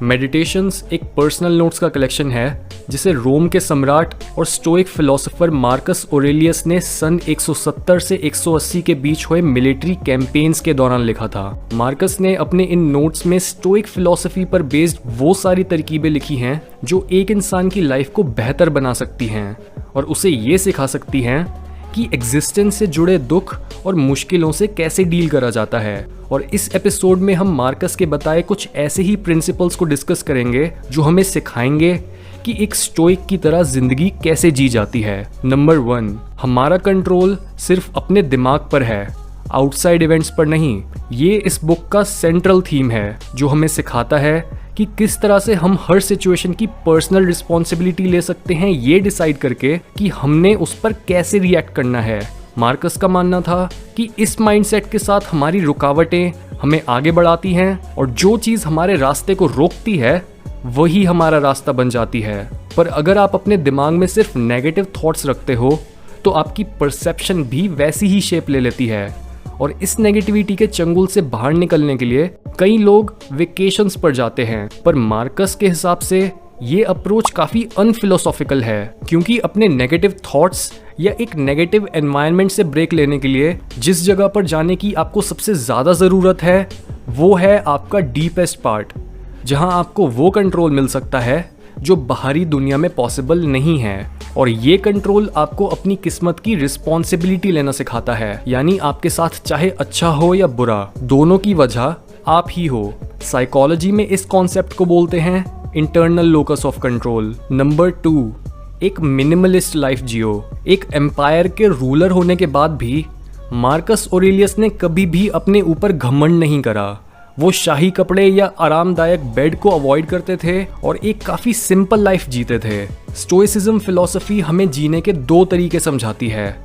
Meditations एक personal notes का collection है जिसे रोम के सम्राट और स्टोइक फिलोसोफर मार्कस ऑरेलियस ने सन 170 से 180 के बीच हुए मिलिट्री कैंपेन्स के दौरान लिखा था। मार्कस ने अपने इन नोट्स में स्टोइक फिलोसफी पर बेस्ड वो सारी तरकीबें लिखी हैं जो एक इंसान की लाइफ को बेहतर बना सकती हैं और उसे ये सिखा सकती हैं कि एग्जिस्टेंस से जुड़े दुख और मुश्किलों से कैसे डील करा जाता है। और इस एपिसोड में हम मार्कस के बताए कुछ ऐसे ही प्रिंसिपल्स को डिस्कस करेंगे जो हमें सिखाएंगे कि एक स्टोइक की तरह जिंदगी कैसे जी जाती है। नंबर 1, हमारा कंट्रोल सिर्फ अपने दिमाग पर है, आउटसाइड इवेंट्स पर नहीं। ये इस बुक का सेंट्रल थीम है जो हमें सिखाता है कि किस तरह से हम हर सिचुएशन की पर्सनल रिस्पॉन्सिबिलिटी ले सकते हैं, ये डिसाइड करके कि हमने उस पर कैसे रिएक्ट करना है। मार्कस का मानना था कि इस माइंडसेट के साथ हमारी रुकावटें हमें आगे बढ़ाती हैं और जो चीज़ हमारे रास्ते को रोकती है वही हमारा रास्ता बन जाती है। पर अगर आप अपने दिमाग में सिर्फ नेगेटिव थॉट्स रखते हो तो आपकी परसेप्शन भी वैसी ही शेप ले लेती है और इस नेगेटिविटी के चंगुल से बाहर निकलने के लिए कई लोग वेकेशंस पर जाते हैं। पर मार्कस के हिसाब से ये अप्रोच काफ़ी अनफिलोसॉफिकल है, क्योंकि अपने नेगेटिव थॉट्स या एक नेगेटिव एनवायरनमेंट से ब्रेक लेने के लिए जिस जगह पर जाने की आपको सबसे ज़्यादा ज़रूरत है वो है आपका डीपेस्ट पार्ट, जहां आपको वो कंट्रोल मिल सकता है जो बाहरी दुनिया में पॉसिबल नहीं है। और ये कंट्रोल आपको अपनी किस्मत की रिस्पॉन्सिबिलिटी लेना सिखाता है, यानी आपके साथ चाहे अच्छा हो या बुरा, दोनों की वजह आप ही हो। साइकोलॉजी में इस कॉन्सेप्ट को बोलते हैं internal locus of control. Number 2, एक मिनिमलिस्ट लाइफ जियो। एक एम्पायर के रूलर होने के बाद भी मार्कस ऑरेलियस ने कभी भी अपने ऊपर घमंड नहीं करा। वो शाही कपड़े या आरामदायक बेड को अवॉइड करते थे और एक काफ़ी सिंपल लाइफ जीते थे। स्टोइसिज्म फिलॉसफी हमें जीने के 2 तरीके समझाती है,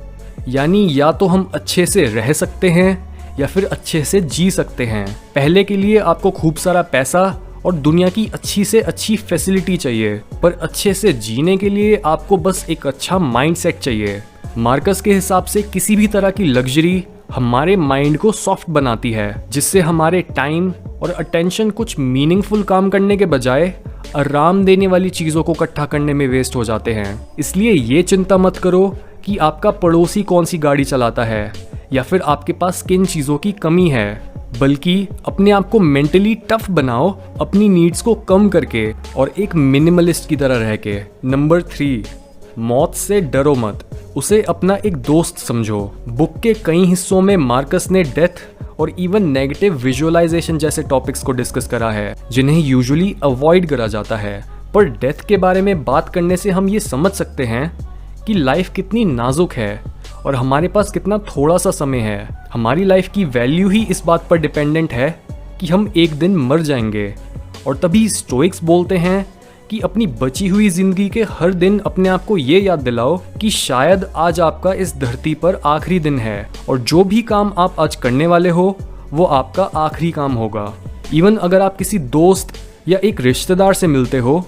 यानी या तो हम अच्छे से रह सकते हैं या फिर अच्छे से जी सकते हैं। पहले के लिए आपको खूब सारा पैसा और दुनिया की अच्छी से अच्छी फैसिलिटी चाहिए, पर अच्छे से जीने के लिए आपको बस एक अच्छा माइंडसेट चाहिए। मार्कस के हिसाब से किसी भी तरह की लग्जरी हमारे माइंड को सॉफ्ट बनाती है, जिससे हमारे टाइम और अटेंशन कुछ मीनिंगफुल काम करने के बजाय आराम देने वाली चीज़ों को इकट्ठा करने में वेस्ट हो जाते हैं। इसलिए ये चिंता मत करो कि आपका पड़ोसी कौन सी गाड़ी चलाता है या फिर आपके पास किन चीज़ों की कमी है, बल्कि अपने आप को मेंटली टफ बनाओ अपनी नीड्स को कम करके और एक मिनिमलिस्ट की तरह रह के। नंबर 3, मौत से डरो मत, उसे अपना एक दोस्त समझो। बुक के कई हिस्सों में मार्कस ने डेथ और इवन नेगेटिव विजुअलाइजेशन जैसे टॉपिक्स को डिस्कस करा है जिन्हें यूजुअली अवॉइड करा जाता है। पर डेथ के बारे में बात करने से हम ये समझ सकते हैं कि लाइफ कितनी नाजुक है और हमारे पास कितना थोड़ा सा समय है। हमारी लाइफ की वैल्यू ही इस बात पर डिपेंडेंट है कि हम एक दिन मर जाएंगे। और तभी स्टोइक्स बोलते हैं कि अपनी बची हुई जिंदगी के हर दिन अपने आप को ये याद दिलाओ कि शायद आज आपका इस धरती पर आखिरी दिन है और जो भी काम आप आज करने वाले हो वो आपका आखिरी काम होगा। इवन अगर आप किसी दोस्त या एक रिश्तेदार से मिलते हो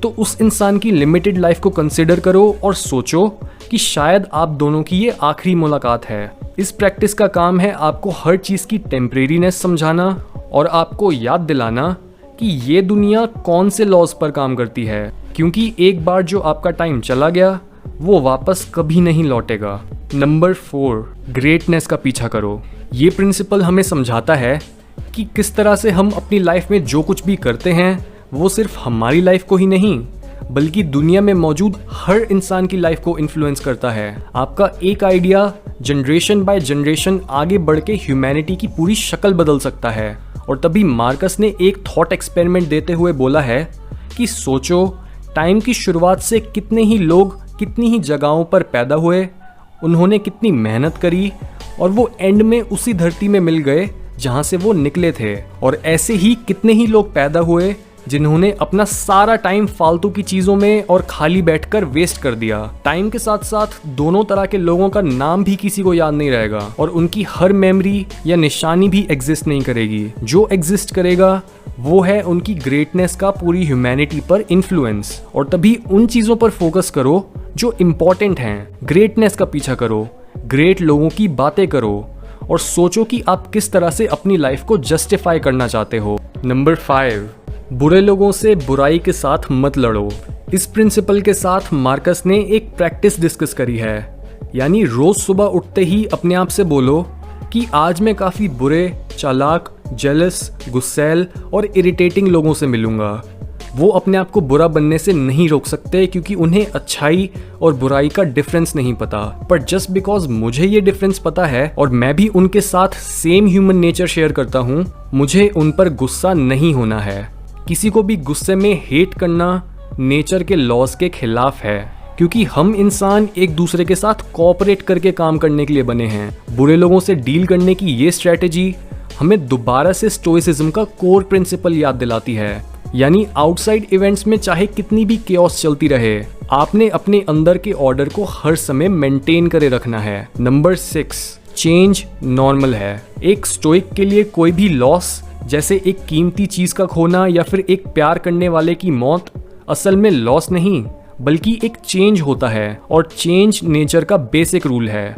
तो उस इंसान की लिमिटेड लाइफ को कंसिडर करो और सोचो कि शायद आप दोनों की ये आखिरी मुलाकात है। इस प्रैक्टिस का काम है आपको हर चीज़ की टेम्परेरीनेस समझाना और आपको याद दिलाना कि ये दुनिया कौन से लॉज पर काम करती है, क्योंकि एक बार जो आपका टाइम चला गया वो वापस कभी नहीं लौटेगा। नंबर 4, ग्रेटनेस का पीछा करो। ये प्रिंसिपल हमें समझाता है कि किस तरह से हम अपनी लाइफ में जो कुछ भी करते हैं वो सिर्फ हमारी लाइफ को ही नहीं बल्कि दुनिया में मौजूद हर इंसान की लाइफ को इन्फ्लुएंस करता है। आपका एक आइडिया जनरेशन बाय जनरेशन आगे बढ़ के ह्यूमैनिटी की पूरी शक्ल बदल सकता है। और तभी मार्कस ने एक थॉट एक्सपेरिमेंट देते हुए बोला है कि सोचो टाइम की शुरुआत से कितने ही लोग कितनी ही जगहों पर पैदा हुए, उन्होंने कितनी मेहनत करी और वो एंड में उसी धरती में मिल गए जहाँ से वो निकले थे। और ऐसे ही कितने ही लोग पैदा हुए जिन्होंने अपना सारा टाइम फालतू की चीज़ों में और खाली बैठकर वेस्ट कर दिया। टाइम के साथ साथ दोनों तरह के लोगों का नाम भी किसी को याद नहीं रहेगा और उनकी हर मेमोरी या निशानी भी एग्जिस्ट नहीं करेगी। जो एग्जिस्ट करेगा वो है उनकी ग्रेटनेस का पूरी ह्यूमैनिटी पर इन्फ्लुएंस। और तभी उन चीज़ों पर फोकस करो जो इम्पॉर्टेंट हैं। ग्रेटनेस का पीछा करो, ग्रेट लोगों की बातें करो और सोचो कि आप किस तरह से अपनी लाइफ को जस्टिफाई करना चाहते हो। नंबर 5, बुरे लोगों से बुराई के साथ मत लड़ो। इस प्रिंसिपल के साथ मार्कस ने एक प्रैक्टिस डिस्कस करी है, यानी रोज सुबह उठते ही अपने आप से बोलो कि आज मैं काफ़ी बुरे, चालाक, जेलस, गुस्सैल और इरिटेटिंग लोगों से मिलूंगा। वो अपने आप को बुरा बनने से नहीं रोक सकते क्योंकि उन्हें अच्छाई और बुराई का डिफरेंस नहीं पता, पर जस्ट बिकॉज मुझे ये डिफरेंस पता है और मैं भी उनके साथ सेम ह्यूमन नेचर शेयर करता हूँ, मुझे उन पर गुस्सा नहीं होना है। किसी को भी गुस्से में हेट करना नेचर के लॉज के खिलाफ है, क्योंकि हम इंसान एक दूसरे के साथ कोऑपरेट करके काम करने के लिए बने हैं। बुरे लोगों से डील करने की ये स्ट्रेटेजी हमें दोबारा से स्टोइसिज्म का कोर प्रिंसिपल याद दिलाती है, यानी आउटसाइड इवेंट्स में चाहे कितनी भी केओस चलती रहे, आपने अपने अंदर के ऑर्डर को हर समय मेंटेन करे रखना है। नंबर 6, चेंज नॉर्मल है। एक स्टोइक के लिए कोई भी लॉस, जैसे एक कीमती चीज का खोना या फिर एक प्यार करने वाले की मौत, असल में लॉस नहीं बल्कि एक चेंज होता है, और चेंज नेचर का बेसिक रूल है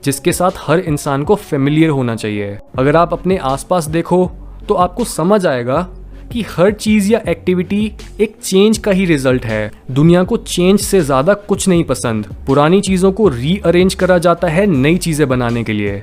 जिसके साथ हर इंसान को फेमिलियर होना चाहिए। अगर आप अपने आसपास देखो तो आपको समझ आएगा कि हर चीज या एक्टिविटी एक चेंज का ही रिजल्ट है। दुनिया को चेंज से ज्यादा कुछ नहीं पसंद। पुरानी चीजों को रीअरेंज करा जाता है नई चीजें बनाने के लिए,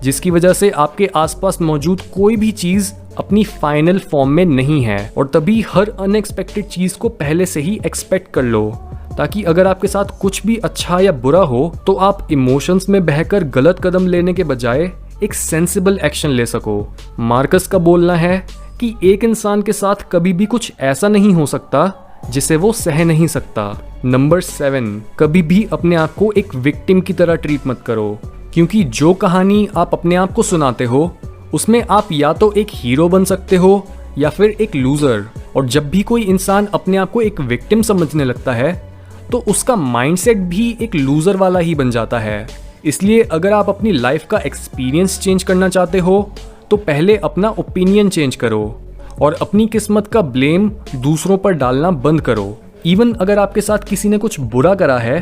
जिसकी वजह से आपके आसपास मौजूद कोई भी चीज अपनी फाइनल फॉर्म में नहीं है। और तभी हर अनएक्सपेक्टेड चीज को पहले से ही एक्सपेक्ट कर लो, ताकि अगर आपके साथ कुछ भी अच्छा या बुरा हो तो आप इमोशंस में बहकर गलत कदम लेने के बजाय एक सेंसिबल एक्शन ले सको। मार्कस का बोलना है कि एक इंसान के साथ कभी भी कुछ ऐसा नहीं हो सकता जिसे वो सह नहीं सकता। नंबर 7, कभी भी अपने आप को एक विक्टिम की तरह ट्रीट मत करो, क्योंकि जो कहानी आप अपने आप को सुनाते हो उसमें आप या तो एक हीरो बन सकते हो या फिर एक लूजर। और जब भी कोई इंसान अपने आप को एक विक्टिम समझने लगता है तो उसका माइंडसेट भी एक लूजर वाला ही बन जाता है। इसलिए अगर आप अपनी लाइफ का एक्सपीरियंस चेंज करना चाहते हो तो पहले अपना ओपिनियन चेंज करो और अपनी किस्मत का ब्लेम दूसरों पर डालना बंद करो। इवन अगर आपके साथ किसी ने कुछ बुरा करा है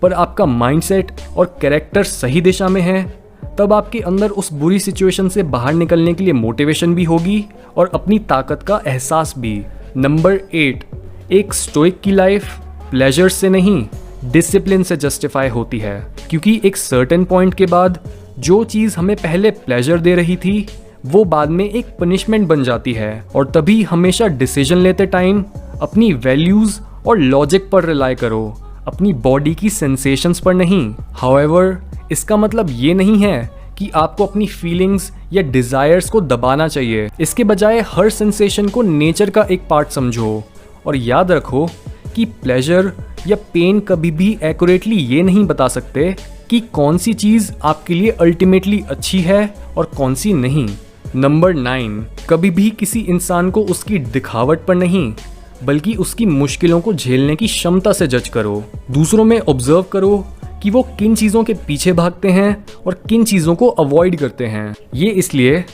पर आपका माइंडसेट और कैरेक्टर सही दिशा में है, तब आपके अंदर उस बुरी सिचुएशन से बाहर निकलने के लिए मोटिवेशन भी होगी और अपनी ताकत का एहसास भी। नंबर 8, एक स्टोइक की लाइफ प्लेजर से नहीं डिसिप्लिन से जस्टिफाई होती है, क्योंकि एक सर्टेन पॉइंट के बाद जो चीज़ हमें पहले प्लेजर दे रही थी वो बाद में एक पनिशमेंट बन जाती है। और तभी हमेशा डिसीजन लेते टाइम अपनी वैल्यूज और लॉजिक पर रिलाई करो, अपनी बॉडी की सेंसेशंस पर नहीं। हाउएवर, इसका मतलब ये नहीं है कि आपको अपनी फीलिंग्स या डिजायर्स को दबाना चाहिए। इसके बजाय हर सेंसेशन को नेचर का एक पार्ट समझो और याद रखो कि प्लेजर या पेन कभी भी एक्यूरेटली ये नहीं बता सकते कि कौन सी चीज़ आपके लिए अल्टीमेटली अच्छी है और कौन सी नहीं। नंबर 9, कभी भी किसी इंसान को उसकी दिखावट पर नहीं बल्कि उसकी मुश्किलों को झेलने की क्षमता से जज करो। दूसरों में ऑब्जर्व करो कि वो किन चीज़ों के पीछे भागते हैं और किन चीज़ों को अवॉइड करते हैं। ये इसलिए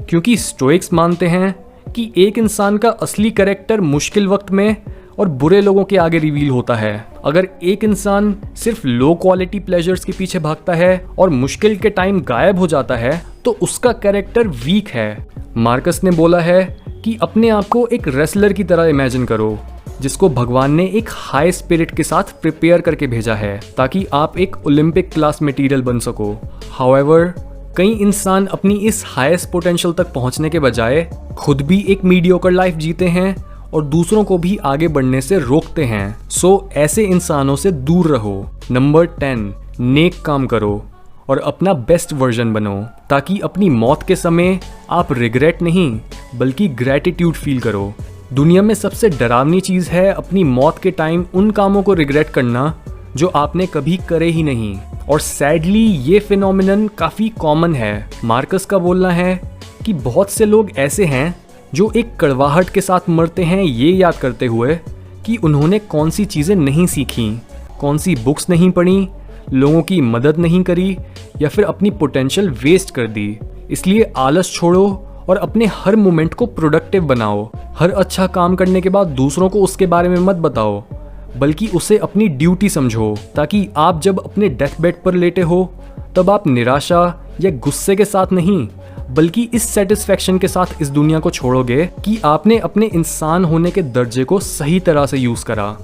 क्योंकि स्टोइक्स मानते हैं कि एक इंसान का असली कैरेक्टर मुश्किल वक्त में और बुरे लोगों के आगे रिवील होता है। अगर एक इंसान सिर्फ लो क्वालिटी प्लेजर्स के पीछे भागता है और मुश्किल के टाइम गायब हो जाता है तो उसका कैरेक्टर वीक है। मार्कस ने बोला है कि अपने आप को एक रेसलर की तरह इमेजिन करो जिसको भगवान ने एक हाई स्पिरिट के साथ प्रिपेयर करके भेजा है ताकि आप एक ओलंपिक क्लास मटेरियल बन सको। हाउएवर, कई इंसान अपनी इस हाईएस्ट पोटेंशियल तक पहुंचने के बजाय खुद भी एक मीडियोकर लाइफ जीते हैं और दूसरों को भी आगे बढ़ने से रोकते हैं। सो ऐसे इंसानों से दूर रहो। नंबर 10, नेक काम करो और अपना बेस्ट वर्जन बनो ताकि अपनी मौत के समय आप रिग्रेट नहीं बल्कि ग्रैटिट्यूड फील करो। दुनिया में सबसे डरावनी चीज़ है अपनी मौत के टाइम उन कामों को रिग्रेट करना जो आपने कभी करे ही नहीं, और सैडली ये फिनोमिनन काफ़ी कॉमन है। मार्कस का बोलना है कि बहुत से लोग ऐसे हैं जो एक कड़वाहट के साथ मरते हैं ये याद करते हुए कि उन्होंने कौन सी चीज़ें नहीं सीखी, कौन सी बुक्स नहीं पढ़ी, लोगों की मदद नहीं करी या फिर अपनी पोटेंशियल वेस्ट कर दी। इसलिए आलस छोड़ो और अपने हर मोमेंट को प्रोडक्टिव बनाओ। हर अच्छा काम करने के बाद दूसरों को उसके बारे में मत बताओ बल्कि उसे अपनी ड्यूटी समझो, ताकि आप जब अपने डेथ बेड पर लेटे हो तब आप निराशा या गुस्से के साथ नहीं बल्कि इस सेटिस्फेक्शन के साथ इस दुनिया को छोड़ोगे कि आपने अपने इंसान होने के दर्जे को सही तरह से यूज करा।